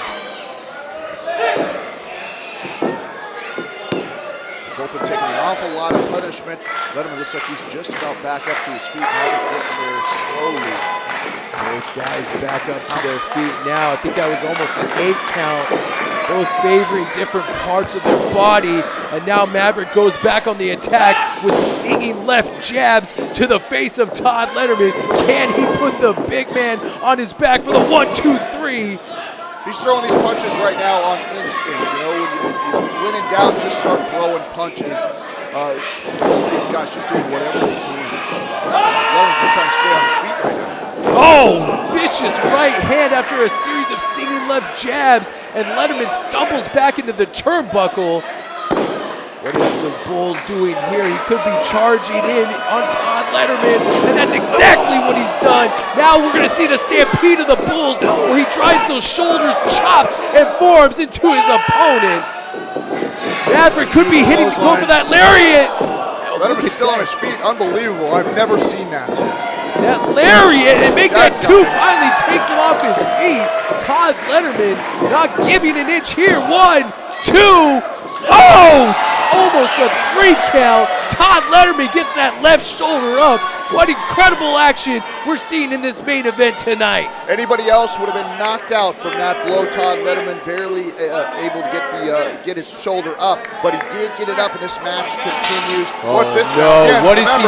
Both been taking an awful lot of punishment. Letterman looks like he's just about back up to his feet. Maverick getting there slowly. Both guys back up to their feet now. I think that was almost an 8 count. Both favoring different parts of their body. And now Maverick goes back on the attack with stinging left jabs to the face of Todd Letterman. Can he put the big man on his back for the 1, 2, 3? He's throwing these punches right now on instinct. You know, when in doubt, just start throwing punches. These guys just doing whatever they can. Letterman just trying to stay on his feet right now. Oh, vicious right hand after a series of stinging left jabs, and Letterman stumbles back into the turnbuckle. What is the Bull doing here? He could be charging in on Todd Letterman, and that's exactly what he's done. Now we're going to see the stampede of the Bulls, where he drives those shoulders, chops, and forearms into his opponent. Maverick could be hitting to go for that lariat. Letterman's still on his feet. Unbelievable. I've never seen that. That lariat and make that 2 finally takes him off his feet. Todd Letterman not giving an inch here. 1, 2, oh! Almost a 3 count. Todd Letterman gets that left shoulder up. What incredible action we're seeing in this main event tonight. Anybody else would have been knocked out from that blow. Todd Letterman barely able to get his shoulder up, but he did get it up, and this match continues. What's this? No, again, what is he?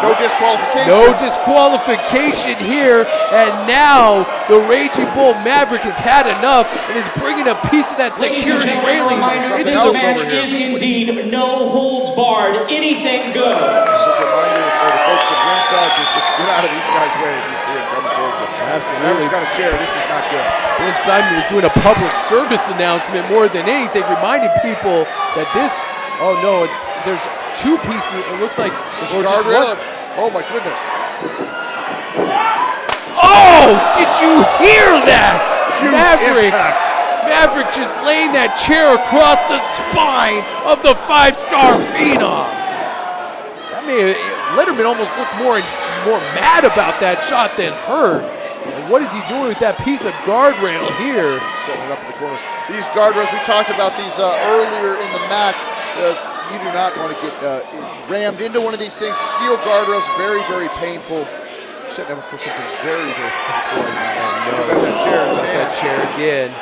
No disqualification. No disqualification here, and now the Raging Bull Maverick has had enough and is bringing a piece of that security railing into the match is indeed no holds barred. Anything goes. Just a reminder for the folks at ringside, just get out of these guys' way if you see it coming towards you. Absolutely. Maverick's got a chair. This is not good. Ben Simon was doing a public service announcement more than anything, reminding people that this, oh no, there's 2 pieces. It looks like there's just one. Oh my goodness. Oh, did you hear that? Huge impact. Maverick just laying that chair across the spine of the 5-star Phenom. That made Letterman almost look more mad about that shot than hurt. And what is he doing with that piece of guardrail here? Setting it up in the corner. These guardrails, we talked about these earlier in the match. You do not want to get rammed into one of these things. Steel guardrails, very, very painful. Setting up for something very, very painful right now. No, that chair again.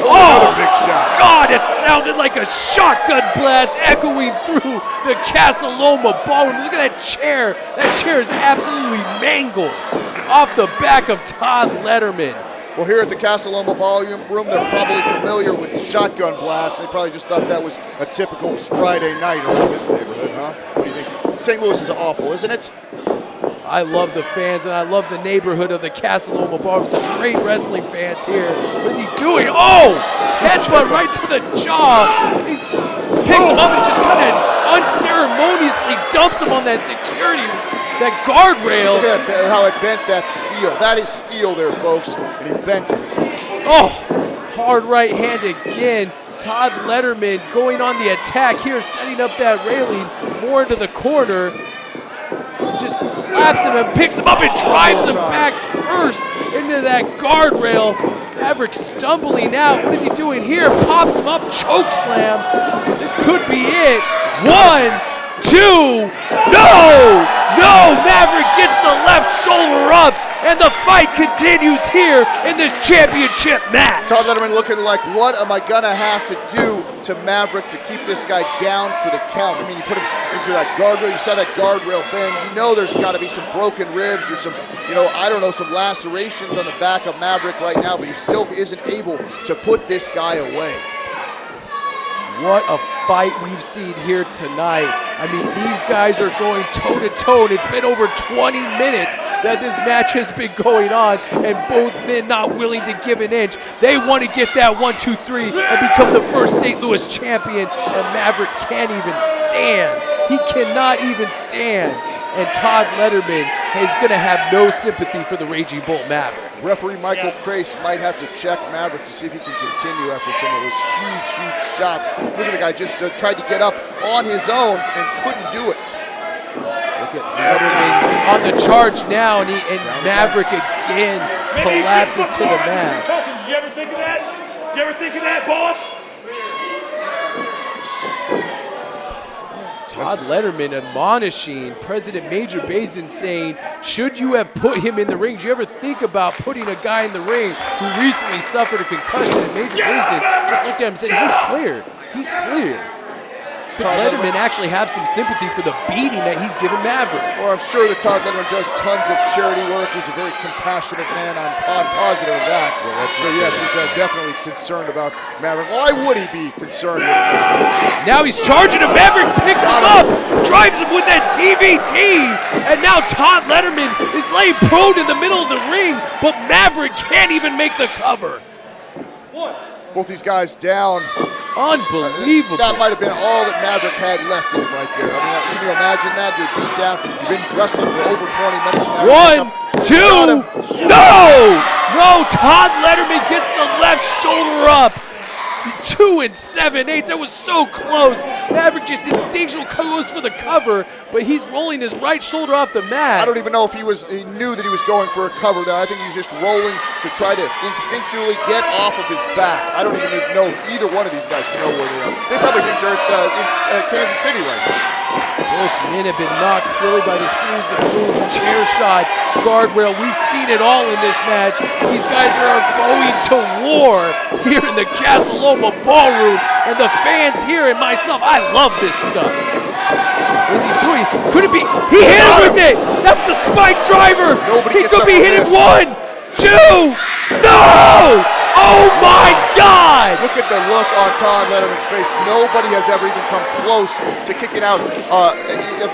Oh, another big shot. God, it sounded like a shotgun blast echoing through the Casa Loma ballroom. Look at that chair. That chair is absolutely mangled off the back of Todd Letterman. Well, here at the Casa Loma Ballroom, they're probably familiar with shotgun blasts. They probably just thought that was a typical Friday night around this neighborhood, huh? What do you think? St. Louis is awful, isn't it? I love the fans, and I love the neighborhood of the Casa Loma Bar. Such great wrestling fans here. What is he doing? Oh! Headbutt right to the jaw. He picks him up and just kind of unceremoniously dumps him on that security, that guardrail. Look at how it bent that steel. That is steel there, folks, and he bent it. Oh! Hard right hand again. Todd Letterman going on the attack here, setting up that railing more into the corner. Just slaps him and picks him up and drives him back first into that guardrail. Maverick stumbling out. What is he doing here? Pops him up, choke slam. This could be it. 1, 2, no! No! Maverick gets the left shoulder up, and the fight continues here in this championship match. Todd Letterman looking like, what am I gonna have to do to Maverick to keep this guy down for the count? I mean, you put him into that guardrail, you saw that guardrail bend, you know there's gotta be some broken ribs or some, I don't know, some lacerations on the back of Maverick right now, but he still isn't able to put this guy away. What a fight we've seen here tonight. I mean, these guys are going toe-to-toe, and it's been over 20 minutes that this match has been going on, and both men not willing to give an inch. They want to get that 1, 2, 3 and become the first St. Louis champion, and Maverick can't even stand. He cannot even stand. And Todd Letterman is going to have no sympathy for the Raging Bull Maverick. Referee Michael Crace might have to check Maverick to see if he can continue after some of those huge, huge shots. Look at the guy just tried to get up on his own and couldn't do it. Look at Letterman's on the charge now, and Maverick again collapses to the mat. Did you ever think of that? Did you ever think of that, boss? Todd Letterman admonishing President Major Basin, saying, should you have put him in the ring? Did you ever think about putting a guy in the ring who recently suffered a concussion? And Major Basin just looked at him and said, he's clear. He's clear. Could Letterman actually have some sympathy for the beating that he's given Maverick? Well, I'm sure that Todd Letterman does tons of charity work. He's a very compassionate man. I'm positive of that. So yes, he's definitely concerned about Maverick. Why would he be concerned with Maverick? Now he's charging him. Maverick picks him up, drives him with that DVD, and now Todd Letterman is laying prone in the middle of the ring, but Maverick can't even make the cover. Both these guys down. Unbelievable. That might have been all that Maverick had left in him right there. I mean, can you imagine that? You're beat down. You've been wrestling for over 20 minutes now. 1, 2, no! Todd Letterman gets the left shoulder up. 2 7/8. That was so close. Maverick just instinctual goes for the cover, but he's rolling his right shoulder off the mat. I don't even know if he knew that he was going for a cover there. I think he was just rolling to try to instinctually get off of his back. I don't even know if either one of these guys know where they are. They probably think they're in Kansas City right now. Both men have been knocked silly by the series of moves, chair shots, guardrail. We've seen it all in this match. These guys are going to war here in the Casa Loma Ballroom, and the fans here and myself, I love this stuff. What is he doing? Could it be? He hit him with it! That's the spike driver! He could be hitting 1, 2, no! Oh my God! Look at the look on Todd Letterman's face. Nobody has ever even come close to kicking out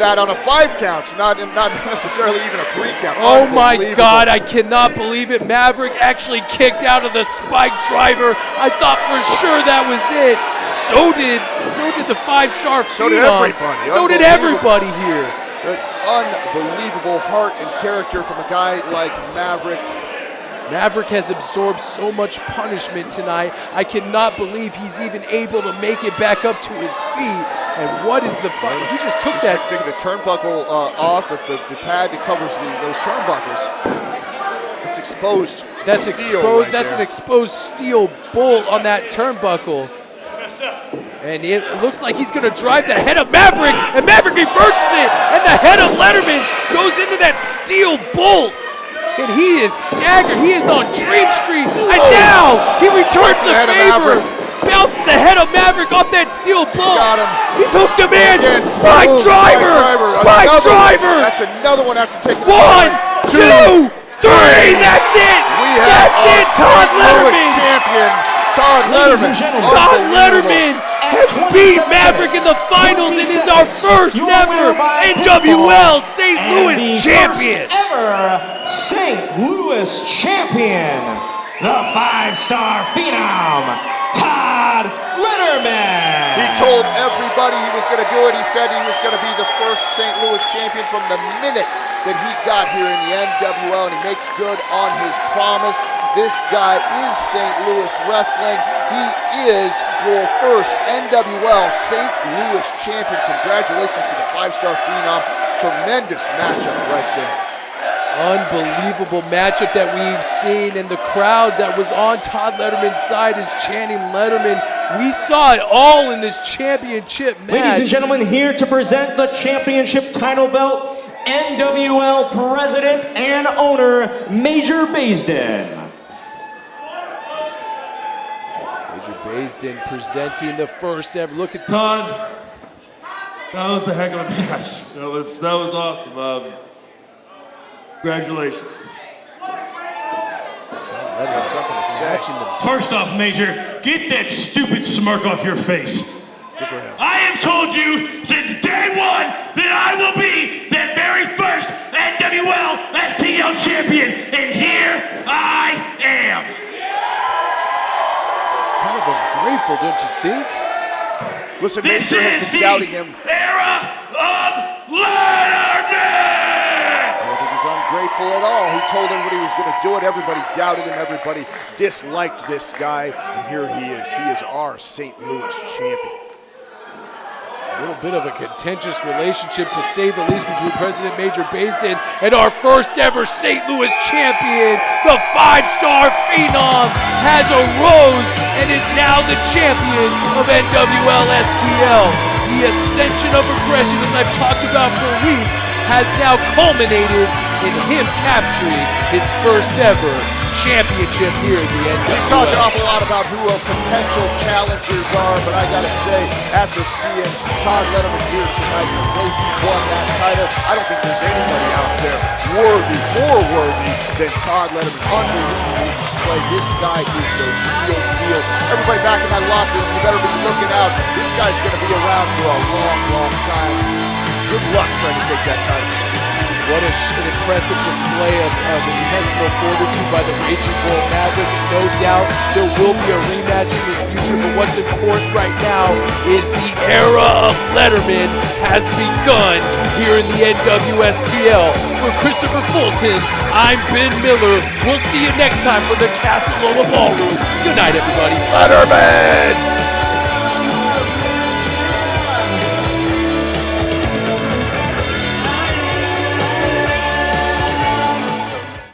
that on a 5 count, not necessarily even a 3 count. Oh my God, I cannot believe it. Maverick actually kicked out of the spike driver. I thought for sure that was it. So did the 5-star Phenom. So did everybody. So did everybody here. Unbelievable heart and character from a guy like Maverick. Maverick has absorbed so much punishment tonight. I cannot believe he's even able to make it back up to his feet. And what is the fight? He just took that. Taking the turnbuckle off with the pad that covers those turnbuckles. It's exposed. That's exposed. That's an exposed steel bolt on that turnbuckle. And it looks like he's going to drive the head of Maverick, and Maverick reverses it, and the head of Letterman goes into that steel bolt. And he is staggered. He is on Dream Street. And now he returns the favor. Bounces the head of Maverick off that steel bolt. Got him. He's hooked him in. Again, Spike driver. Spike driver. That's another one after taking 1, 2, 3. That's it. That's it. Todd Letterman. Champion. Todd Letterman. Todd Letterman beat Maverick in the finals and is our first ever NWL St. Louis champion. First ever St. Louis champion, the 5-star phenom, Todd Letterman. He told everybody he was going to do it. He said he was going to be the first St. Louis champion from the minute that he got here in the NWL, and he makes good on his promise. This guy is St. Louis Wrestling. He is your first NWL St. Louis champion. Congratulations to the 5-star phenom. Tremendous matchup right there. Unbelievable matchup that we've seen, and the crowd that was on Todd Letterman's side is chanting Letterman. We saw it all in this championship match. Ladies and gentlemen, here to present the championship title belt, NWL president and owner, Major Baisden. Major Baisden presenting the first ever. Look at Todd. That was a heck of a match. That was awesome. Congratulations. First off, Major, get that stupid smirk off your face. I have told you since day one that I will be that very first NWL STL champion, and here I am. Kind of ungrateful, don't you think? Listen, This Major has is been the doubting him. era of Letterman! I don't think he's ungrateful at all. He told everybody he was going to do it. Everybody doubted him. Everybody disliked this guy. And here he is. He is our St. Louis champion. A little bit of a contentious relationship, to say the least, between President Major Baisden and our first ever St. Louis champion. The 5-star phenom has arose and is now the champion of NWL STL. The ascension of aggression, as I've talked about for weeks, has now culminated in him capturing his first ever championship here in the NWL. We talked an awful lot about who our potential challengers are, but I gotta say, after seeing Todd Letterman here tonight, the way he won that title, I don't think there's anybody out there more worthy than Todd Letterman. Unbelievable display. This guy is the real deal. Everybody back in that locker room, you better be looking out. This guy's gonna be around for a long, long time. Good luck trying to take that title. What an impressive display of intestinal fortitude by the Raging Bull Maverick. No doubt there will be a rematch in his future, but what's important right now is the era of Letterman has begun here in the NWSTL. For Christopher Fulton, I'm Ben Miller. We'll see you next time from the Castle Lola Ballroom. Good night, everybody. Letterman!